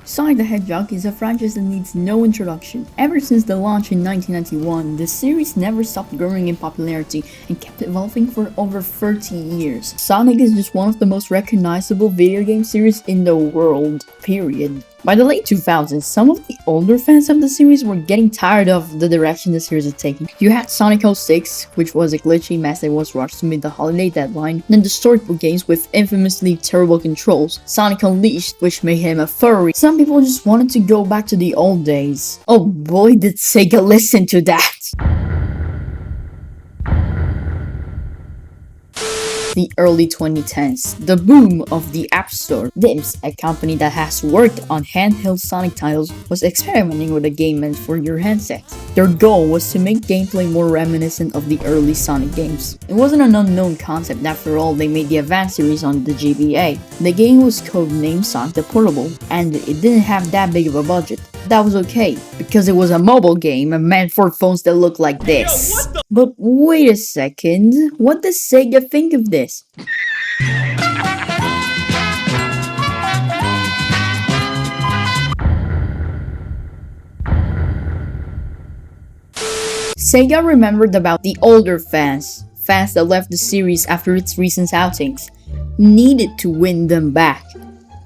Sonic the Hedgehog is a franchise that needs no introduction. Ever since the launch in 1991, the series never stopped growing in popularity and kept evolving for over 30 years. Sonic is just one of the most recognizable video game series in the world, period. By the late 2000s, some of the older fans of the series were getting tired of the direction the series is taking. You had Sonic 06, which was a glitchy mess that was rushed to meet the holiday deadline, then the storybook games with infamously terrible controls, Sonic Unleashed, which made him a furry. Some people just wanted to go back to the old days. Oh boy, did Sega listen to that! The early 2010s, the boom of the App Store. DIMS, a company that has worked on handheld Sonic titles, was experimenting with a game meant for your handset. Their goal was to make gameplay more reminiscent of the early Sonic games. It wasn't an unknown concept, after all. They made the Advance series on the GBA. The game was codenamed Sonic the Portable, and it didn't have that big of a budget. That was okay, because it was a mobile game meant for phones that look like this. But wait a second, what does Sega think of this? Sega remembered about the older fans that left the series after its recent outings, needed to win them back.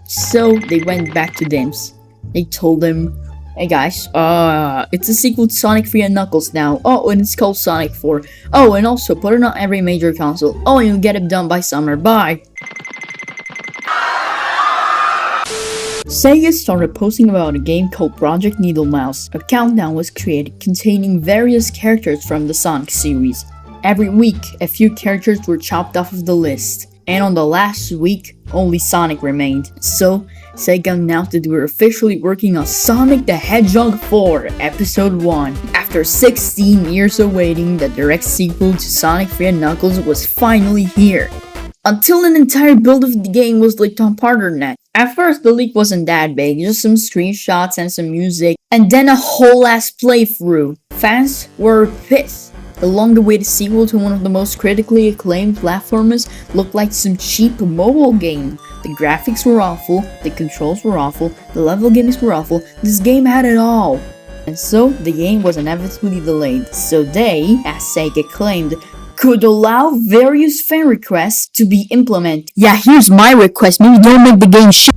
So they went back to DIMS. They told them, "Hey guys, it's a sequel to Sonic 3 and Knuckles now. Oh, and it's called Sonic 4. Oh, and also put it on every major console. Oh, and you'll get it done by summer. Bye." Sega started posting about a game called Project Needle Mouse. A countdown was created containing various characters from the Sonic series. Every week, a few characters were chopped off of the list. And on the last week, only Sonic remained. So, Sega announced that they were officially working on Sonic the Hedgehog 4, Episode 1. After 16 years of waiting, the direct sequel to Sonic 3 and Knuckles was finally here. Until an entire build of the game was leaked on Partnernet. At first, the leak wasn't that big, just some screenshots and some music, and then a whole ass playthrough. Fans were pissed. The long-awaited sequel to one of the most critically acclaimed platformers looked like some cheap mobile game. The graphics were awful, the controls were awful, the level gimmicks were awful, this game had it all. And so, the game was inevitably delayed, so they, as Sega claimed, could allow various fan requests to be implemented. Yeah, here's my request, maybe don't make the game shit.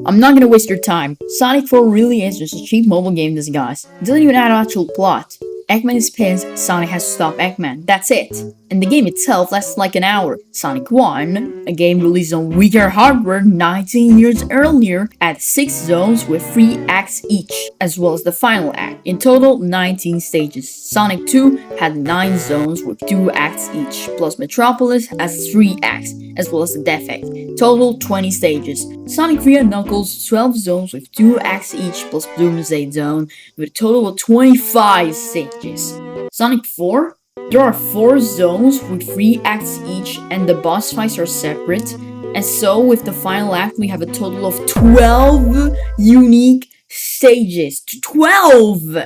I'm not gonna waste your time. Sonic 4 really is just a cheap mobile game disguise. It doesn't even have an actual plot. Eggman is pissed, Sonic has to stop Eggman. That's it. And the game itself lasts like an hour. Sonic 1, a game released on weaker hardware 19 years earlier, had 6 zones with 3 acts each, as well as the final act. In total, 19 stages. Sonic 2 had 9 zones with 2 acts each, plus Metropolis has 3 acts, as well as the Death Act. Total 20 stages. Sonic 3 and Knuckles, 12 zones with 2 acts each, plus Doomsday Zone, with a total of 25 stages. Sonic 4? There are 4 zones with 3 acts each, and the boss fights are separate. And so, with the final act, we have a total of 12 unique stages. 12!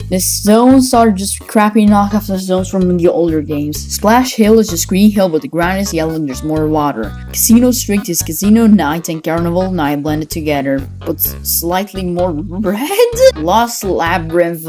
The zones are just crappy knockoffs of zones from the older games. Splash Hill is just Green Hill, but the ground is yellow and there's more water. Casino Street is Casino Night and Carnival Night blended together, but slightly more red? Lost Labyrinth.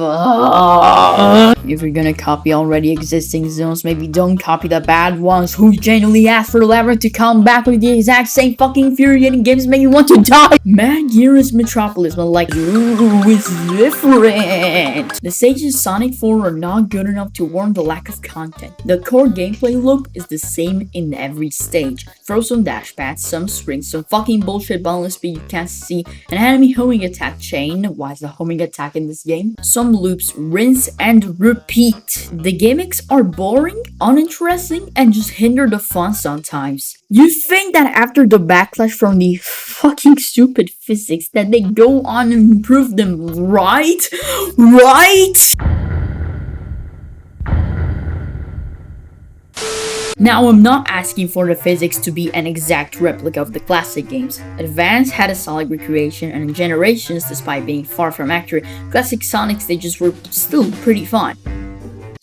If you're gonna copy already existing zones, maybe don't copy the bad ones. Who genuinely asked for Labyrinth to come back with the exact same fucking infuriating games make you want to die? Mad Gear is Metropolis, but like, ooh, it's different. The stages in Sonic 4 are not good enough to warrant the lack of content. The core gameplay loop is the same in every stage. Throw some dash pads, some springs, some fucking bullshit balance speed you can't see, an enemy homing attack chain. Why is the homing attack in this game? Some loops, rinse and repeat. The gimmicks are boring, uninteresting, and just hinder the fun sometimes. You think that after the backlash from the fucking stupid physics that they go on and improve them, right? Now, I'm not asking for the physics to be an exact replica of the classic games. Advance had a solid recreation, and in Generations, despite being far from accurate, classic Sonic stages were still pretty fun.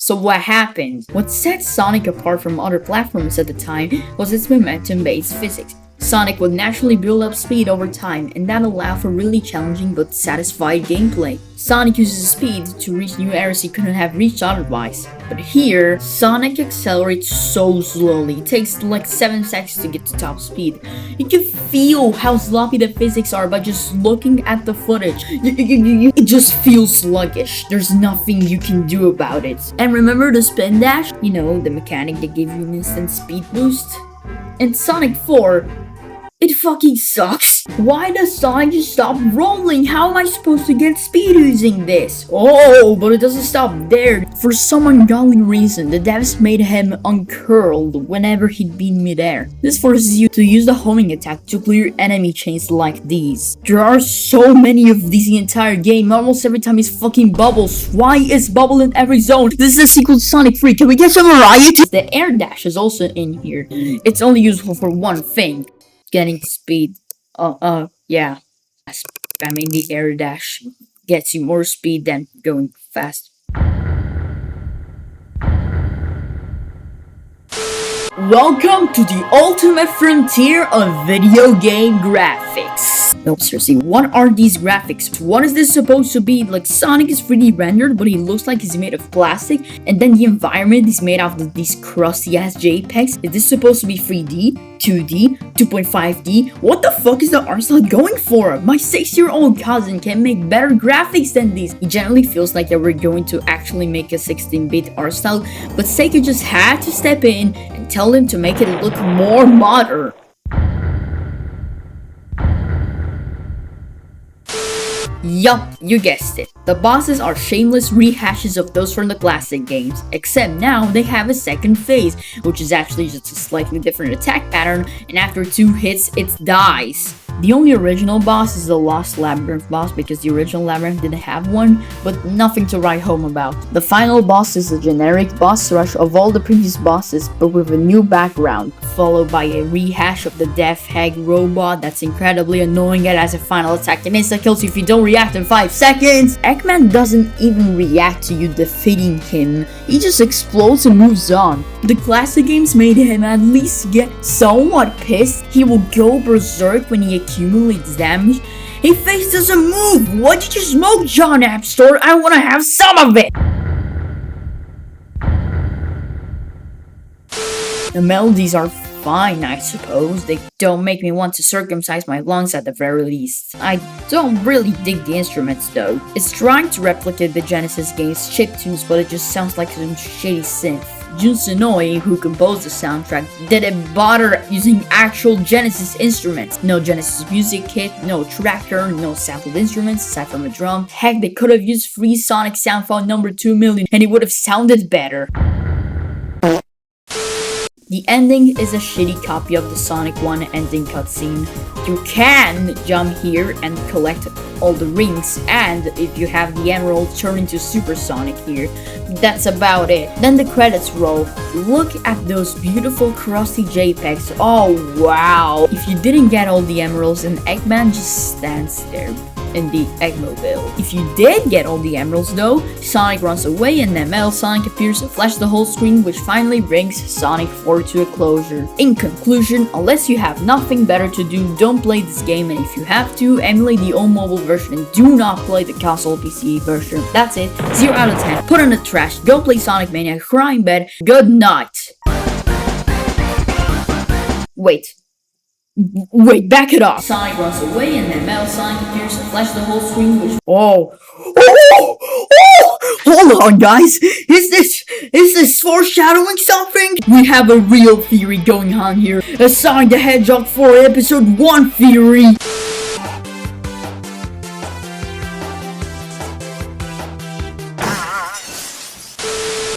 So what happened? What set Sonic apart from other platforms at the time was its momentum-based physics. Sonic would naturally build up speed over time, and that allowed for really challenging but satisfying gameplay. Sonic uses speed to reach new areas he couldn't have reached otherwise. But here, Sonic accelerates so slowly, it takes like 7 seconds to get to top speed. You can feel how sloppy the physics are by just looking at the footage. It just feels sluggish, there's nothing you can do about it. And remember the spin dash? You know, the mechanic that gave you an instant speed boost? In Sonic 4, it fucking sucks. Why does Sonic just stop rolling? How am I supposed to get speed using this? Oh, but it doesn't stop there. For some ungodly reason, the devs made him uncurled whenever he'd be in midair. This forces you to use the homing attack to clear enemy chains like these. There are so many of these in the entire game. Almost every time he's fucking bubbles. Why is bubble in every zone? This is a sequel to Sonic 3. Can we get some variety? The air dash is also in here. It's only useful for one thing. Getting speed. Yeah. Spamming the air dash gets you more speed than going fast. Welcome to the ultimate frontier of video game graphics. No, seriously, what are these graphics? What is this supposed to be? Like, Sonic is 3D rendered, but he looks like he's made of plastic, and then the environment is made out of these crusty ass JPEGs. Is this supposed to be 3D? 2D? 2.5D? What the fuck is the art style going for? My 6-year-old cousin can make better graphics than these. He generally feels like they were going to actually make a 16-bit art style, but Sega just had to step in and tell them to make it look more modern. Yup, you guessed it. The bosses are shameless rehashes of those from the classic games, except now they have a second phase, which is actually just a slightly different attack pattern, and after 2 hits, it dies. The only original boss is the Lost Labyrinth boss because the original Labyrinth didn't have one, but nothing to write home about. The final boss is a generic boss rush of all the previous bosses, but with a new background, followed by a rehash of the Death Hag robot that's incredibly annoying and has a final attack that insta-kills you if you don't react in 5 seconds. Eggman doesn't even react to you defeating him, he just explodes and moves on. The classic games made him at least get somewhat pissed. He will go berserk when he accumulates damage. His face doesn't move! What did you smoke, John App Store? I wanna have some of it! The melodies are fine, I suppose. They don't make me want to circumcise my lungs at the very least. I don't really dig the instruments though. It's trying to replicate the Genesis game's chiptunes, but it just sounds like some shitty synth. Senoue, who composed the soundtrack, didn't bother using actual Genesis instruments. No Genesis music kit, no tractor, no sampled instruments aside from a drum. Heck, they could have used free Sonic sound file number 2 million and it would have sounded better. The ending is a shitty copy of the Sonic 1 ending cutscene. You can jump here and collect all the rings, and if you have the emerald, turn into Super Sonic here. That's about it. Then the credits roll. Look at those beautiful crusty JPEGs. Oh wow! If you didn't get all the emeralds, then Eggman just stands there in the Eggmobile. If you did get all the emeralds though, Sonic runs away and then Metal Sonic appears to flash the whole screen, which finally brings Sonic 4 to a closure. In conclusion, unless you have nothing better to do, don't play this game, and if you have to, emulate the old mobile version and do not play the console PC version. That's it. 0 out of 10. Put in the trash. Go play Sonic Mania. Cry in bed. Good night. Wait, back it up. Sonic runs away and then Metal Sonic appears to flash the whole screen, which— Oh! Hold on, guys! Is this foreshadowing something? We have a real theory going on here. A Sonic the Hedgehog 4 episode 1 theory!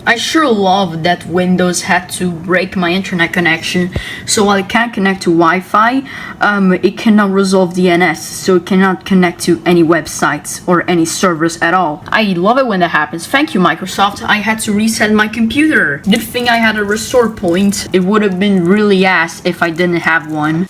I sure love that Windows had to break my internet connection, so while it can't connect to Wi-Fi, it cannot resolve DNS, so it cannot connect to any websites or any servers at all. I love it when that happens. Thank you, Microsoft. I had to reset my computer. Good thing I had a restore point. It would have been really ass if I didn't have one.